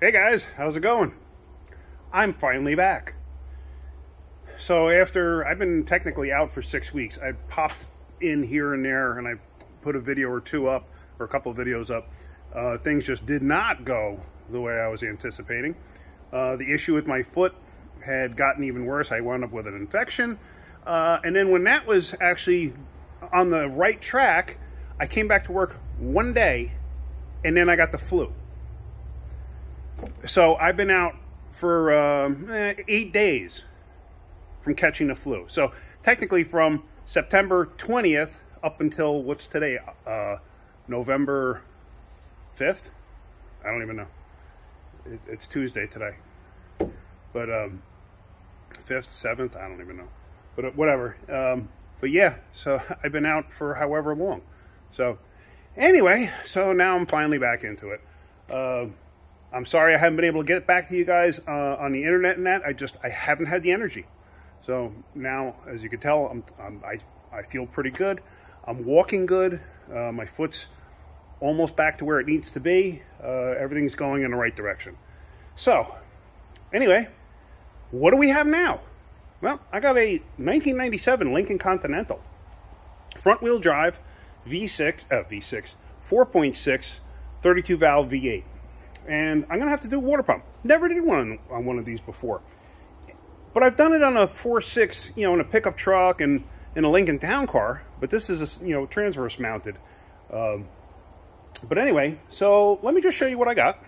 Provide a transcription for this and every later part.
Hey guys, how's it going? I'm finally back. So after, I've been technically out for 6 weeks. I popped in here and there and I put a video or two up, or a couple of videos up. Things just did not go the way I was anticipating. The issue with my foot had gotten even worse. I wound up with an infection. And then when that was actually on the right track, I came back to work one day and then I got the flu. So I've been out for 8 days from catching the flu. So technically from September 20th up until, what's today? November 5th? I don't even know. It's Tuesday today. But 5th, 7th, I don't even know. But whatever. But yeah, so I've been out for however long. So anyway, so now I'm finally back into it. I'm sorry I haven't been able to get back to you guys on the internet and that. I haven't had the energy. So now, as you can tell, I feel pretty good. I'm walking good. My foot's almost back to where it needs to be. Everything's going in the right direction. So anyway, what do we have now? Well, I got a 1997 Lincoln Continental. Front-wheel drive, V6, 4.6, 32 valve V8. And I'm going to have to do a water pump. Never did one on one of these before. But I've done it on a 4.6, in a pickup truck and in a Lincoln Town Car. But this is, transverse mounted. But anyway, so let me just show you what I got.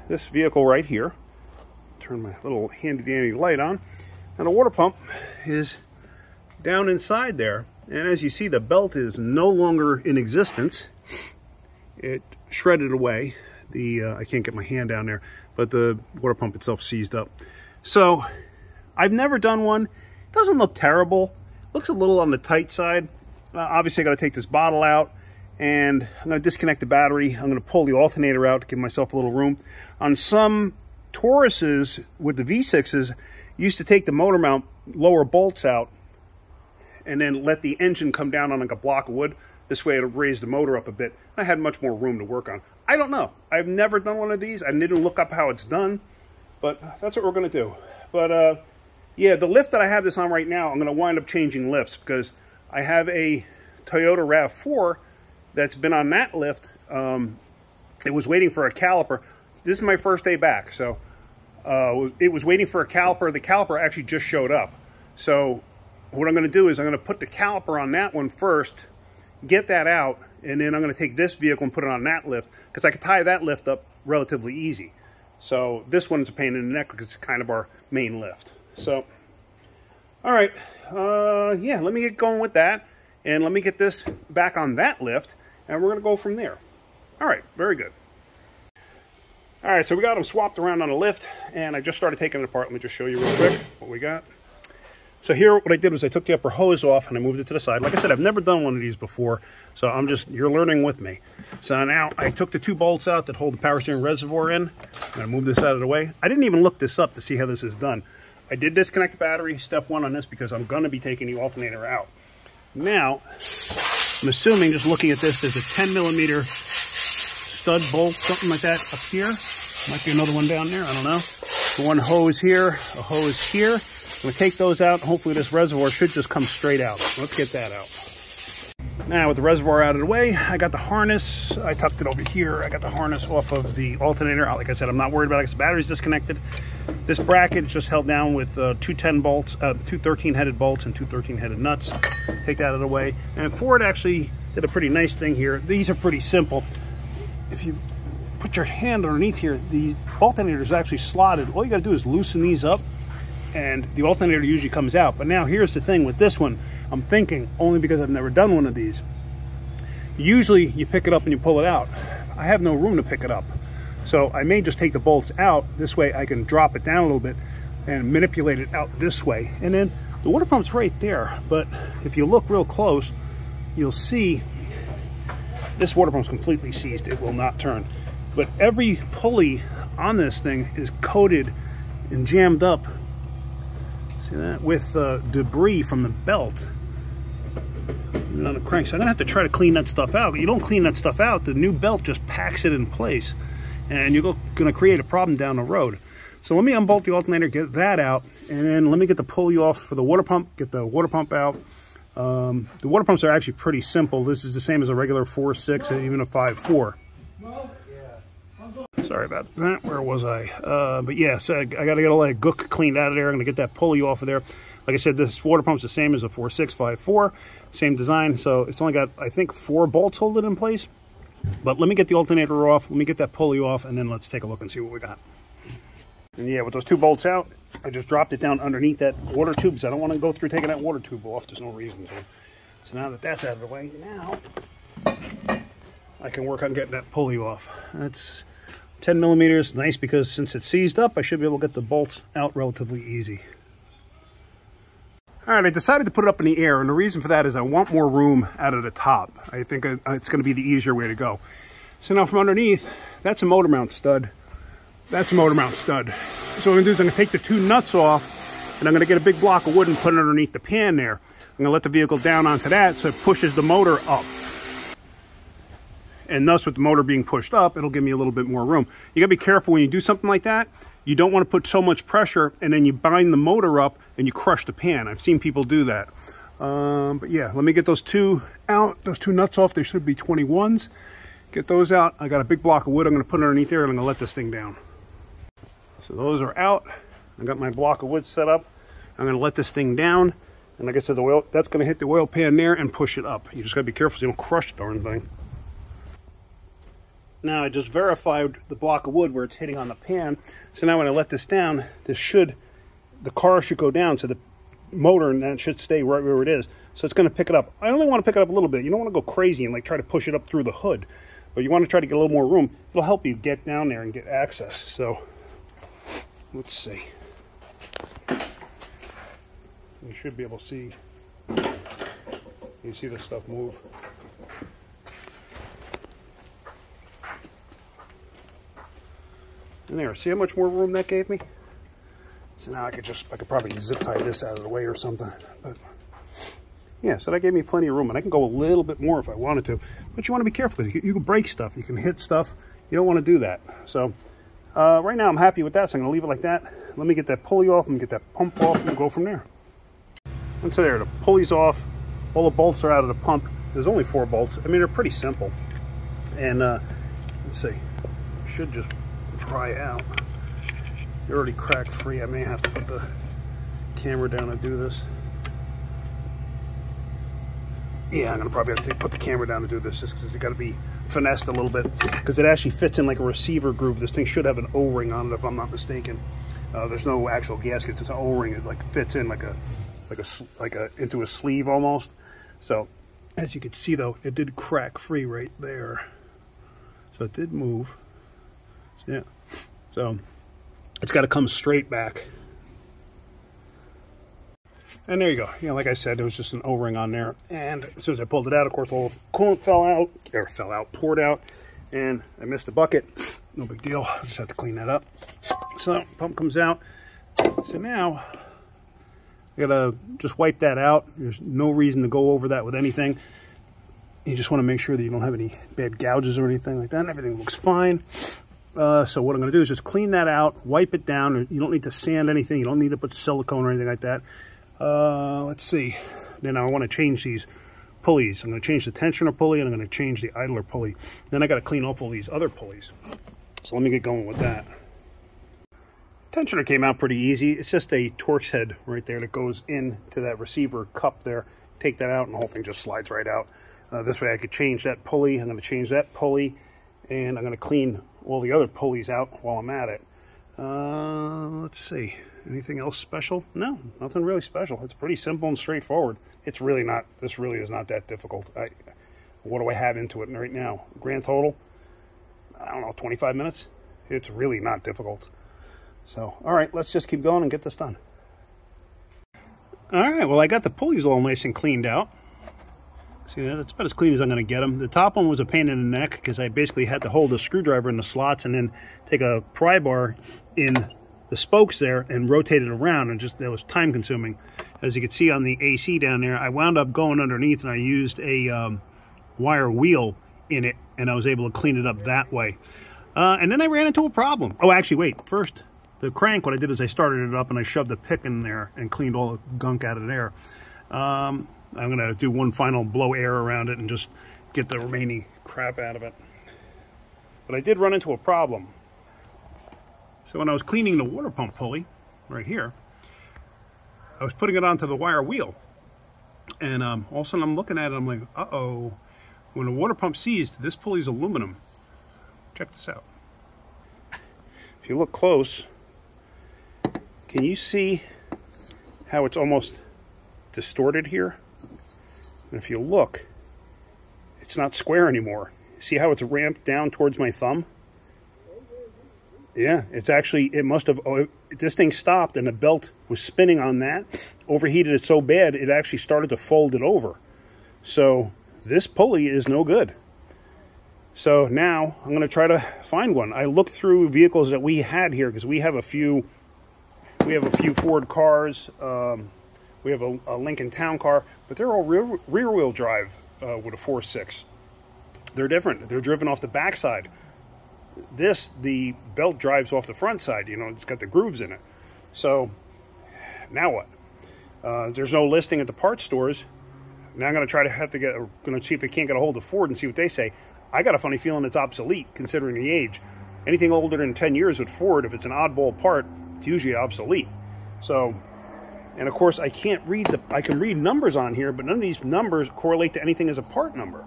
This vehicle right here. Turn my little handy-dandy light on. And the water pump is down inside there. And as you see, the belt is no longer in existence. It shredded away. I can't get my hand down there, but the water pump itself seized up. So I've never done one. It doesn't look terrible. Looks a little on the tight side. Obviously I got to take this bottle out and I'm going to disconnect the battery. I'm going to pull the alternator out to give myself a little room. On some Tauruses with the V6s, you used to take the motor mount lower bolts out and then let the engine come down on like a block of wood. This way it'll raise the motor up a bit. I had much more room to work on. I don't know. I've never done one of these. I didn't look up how it's done, but that's what we're going to do. But yeah, the lift that I have this on right now, I'm going to wind up changing lifts because I have a Toyota RAV4 that's been on that lift. It was waiting for a caliper. This is my first day back, so it was waiting for a caliper. The caliper actually just showed up. So what I'm going to do is I'm going to put the caliper on that one first, get that out, and then I'm going to take this vehicle and put it on that lift because I can tie that lift up relatively easy. So this one's a pain in the neck because it's kind of our main lift. So, all right, yeah, let me get going with that, and let me get this back on that lift, and we're going to go from there. All right, very good. All right, so we got them swapped around on the lift, and I just started taking it apart. Let me just show you real quick what we got. So here, what I did was I took the upper hose off and I moved it to the side. Like I said, I've never done one of these before, so you're learning with me. So now I took the 2 bolts out that hold the power steering reservoir in. I'm going to move this out of the way. I didn't even look this up to see how this is done. I did disconnect the battery, step 1 on this, because I'm going to be taking the alternator out. Now, I'm assuming, just looking at this, there's a 10mm stud bolt, something like that up here. Might be another one down there, I don't know. So one hose here, a hose here. I'm going to take those out. Hopefully this reservoir should just come straight out. Let's get that out. Now with the reservoir out of the way, I got the harness. I tucked it over here. I got the harness off of the alternator. Like I said, I'm not worried about it because the battery's disconnected. This bracket is just held down with 2 13-headed bolts and 2 13-headed nuts. Take that out of the way. And Ford actually did a pretty nice thing here. These are pretty simple. If you put your hand underneath here, the alternator is actually slotted. All you got to do is loosen these up, and the alternator usually comes out. But now here's the thing with this one. I'm thinking, only because I've never done one of these, usually you pick it up and you pull it out. I have no room to pick it up. So I may just take the bolts out. This way I can drop it down a little bit and manipulate it out this way. And then the water pump's right there. But if you look real close, you'll see this water pump's completely seized. It will not turn. But every pulley on this thing is coated and jammed up, see that, with debris from the belt on the crank. So I'm gonna have to try to clean that stuff out. You don't clean that stuff out, the new belt just packs it in place. and you're going to create a problem down the road. So let me unbolt the alternator, get that out, and then let me get the pulley off for the water pump, get the water pump out. The water pumps are actually pretty simple. This is the same as a regular 4.6 and even a 5.4. Sorry about that. Where was I? But yeah, so I got to get all that gook cleaned out of there. I'm going to get that pulley off of there. Like I said, this water pump's the same as a 4.6, 5.4. Same design. So it's only got, I think, 4 bolts holding it in place. But let me get the alternator off. Let me get that pulley off, and then let's take a look and see what we got. And yeah, with those 2 bolts out, I just dropped it down underneath that water tube because I don't want to go through taking that water tube off. There's no reason to. So now that that's out of the way, now I can work on getting that pulley off. That's 10 millimeters. Nice, because since it's seized up, I should be able to get the bolts out relatively easy. All right, I decided to put it up in the air, and the reason for that is I want more room out of the top. I think it's going to be the easier way to go. So now from underneath, that's a motor mount stud. That's a motor mount stud. So what I'm going to do is I'm going to take the 2 nuts off, and I'm going to get a big block of wood and put it underneath the pan there. I'm going to let the vehicle down onto that so it pushes the motor up. And thus, with the motor being pushed up, it'll give me a little bit more room. You got to be careful when you do something like that. You don't want to put so much pressure, and then you bind the motor up and you crush the pan. I've seen people do that. But yeah, let me get those 2 out, those 2 nuts off. They should be 21s. Get those out. I got a big block of wood I'm going to put underneath there, and I'm going to let this thing down. So those are out. I got my block of wood set up. I'm going to let this thing down. And like I said, the oil, that's going to hit the oil pan there and push it up. You just got to be careful so you don't crush the darn thing. Now I just verified the block of wood where it's hitting on the pan. So now when I let this down, the car should go down, so the motor and that should stay right where it is. So it's going to pick it up. I only want to pick it up a little bit. You don't want to go crazy and like try to push it up through the hood, but you want to try to get a little more room. It'll help you get down there and get access. So let's see. You should be able to see. You see this stuff move. And there, see how much more room that gave me? So now I could probably zip tie this out of the way or something. But yeah, so that gave me plenty of room, and I can go a little bit more if I wanted to. But you want to be careful, because you can break stuff, you can hit stuff. You don't want to do that. So right now I'm happy with that, so I'm going to leave it like that. Let me get that pulley off, let me get that pump off, and we'll go from there. And so there, the pulley's off. All the bolts are out of the pump. There's only 4 bolts. I mean, they're pretty simple. And let's see, should just dry out. They're already cracked free. I may have to put the camera down and do this. Yeah, I'm gonna probably have to put the camera down to do this, just because you got to be finessed a little bit, because it actually fits in like a receiver groove. This thing should have an O-ring on it, if I'm not mistaken. There's no actual gaskets. It's an O-ring. It like fits in like into a sleeve almost. So as you can see though, it did crack free right there. So it did move. Yeah. So it's got to come straight back. And there you go. You know, like I said, there was just an O-ring on there. And as soon as I pulled it out, of course, all the coolant poured out. And I missed a bucket. No big deal. I just have to clean that up. So pump comes out. So now I gotta just wipe that out. There's no reason to go over that with anything. You just want to make sure that you don't have any bad gouges or anything like that. Everything looks fine. So what I'm going to do is just clean that out, wipe it down. You don't need to sand anything. You don't need to put silicone or anything like that. Let's see. Then I want to change these pulleys. I'm going to change the tensioner pulley, and I'm going to change the idler pulley. Then I got to clean off all these other pulleys. So let me get going with that. Tensioner came out pretty easy. It's just a Torx head right there that goes into that receiver cup there. Take that out, and the whole thing just slides right out. This way I could change that pulley. I'm going to change that pulley, and I'm going to clean all the other pulleys out while I'm at it. Let's see. Anything else special? No, nothing really special. It's pretty simple and straightforward. It's really not, this really is not that difficult. What do I have into it right now? Grand total, I don't know, 25 minutes? It's really not difficult. So, all right, let's just keep going and get this done. All right, well, I got the pulleys all nice and cleaned out. See, that's about as clean as I'm going to get them. The top one was a pain in the neck because I basically had to hold a screwdriver in the slots and then take a pry bar in the spokes there and rotate it around, and just that was time consuming. As you can see on the AC down there, I wound up going underneath and I used a wire wheel in it, and I was able to clean it up that way. And then I ran into a problem. Oh, actually, wait. First, the crank, what I did is I started it up and I shoved the pick in there and cleaned all the gunk out of there. I'm going to do one final blow air around it and just get the remaining crap out of it. But I did run into a problem. So when I was cleaning the water pump pulley, right here, I was putting it onto the wire wheel. And all of a sudden I'm looking at it, I'm like, uh-oh. When the water pump seized, this pulley's aluminum. Check this out. If you look close, can you see how it's almost distorted here? And if you look, it's not square anymore. See how it's ramped down towards my thumb? Yeah, it's actually, it must have, this thing stopped and the belt was spinning on that, overheated it so bad it actually started to fold it over. So this pulley is no good. So now I'm going to try to find one. I looked through vehicles that we had here because we have a few Ford cars, we have a Lincoln Town car, but they're all rear wheel drive with a 4.6. They're different. They're driven off the backside. The belt drives off the front side. You know, it's got the grooves in it. So now what? There's no listing at the parts stores. Now I'm going to try to see if I can't get a hold of Ford and see what they say. I got a funny feeling it's obsolete considering the age. Anything older than 10 years with Ford, if it's an oddball part, it's usually obsolete. So, and of course I can't read I can read numbers on here, but none of these numbers correlate to anything as a part number.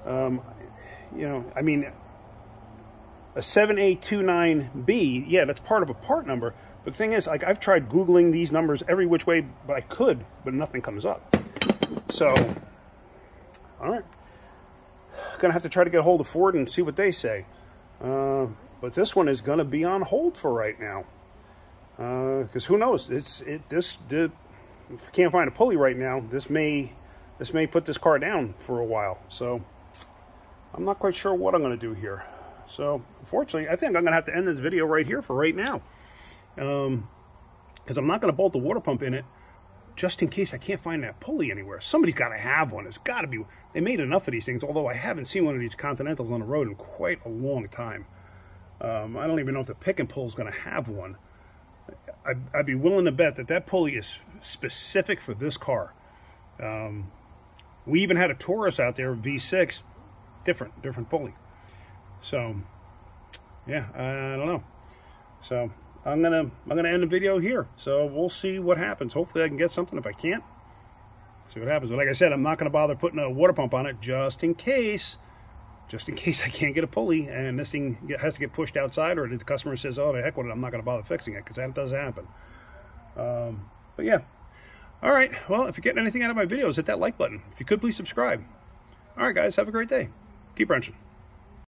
You know, I mean, a 7A29B, yeah, that's part of a part number. But the thing is, like, I've tried Googling these numbers every which way but I could, but nothing comes up. So, all right. Gonna have to try to get a hold of Ford and see what they say. But this one is gonna be on hold for right now. Because who knows? If you can't find a pulley right now, this may put this car down for a while. So I'm not quite sure what I'm going to do here. So unfortunately, I think I'm going to have to end this video right here for right now. Because I'm not going to bolt the water pump in it just in case I can't find that pulley anywhere. Somebody's got to have one. It's got to be. They made enough of these things, although I haven't seen one of these Continentals on the road in quite a long time. I don't even know if the pick and pull is going to have one. I'd be willing to bet that pulley is specific for this car. We even had a Taurus out there, V6, different pulley. So, yeah, I don't know. So I'm gonna end the video here. So we'll see what happens. Hopefully I can get something. If I can't, see what happens. But like I said, I'm not gonna bother putting a water pump on it just in case I can't get a pulley and this thing has to get pushed outside, or the customer says, oh, the heck with it, I'm not going to bother fixing it, because that does happen. But yeah. All right. Well, if you're getting anything out of my videos, hit that like button. If you could, please subscribe. All right, guys. Have a great day. Keep wrenching.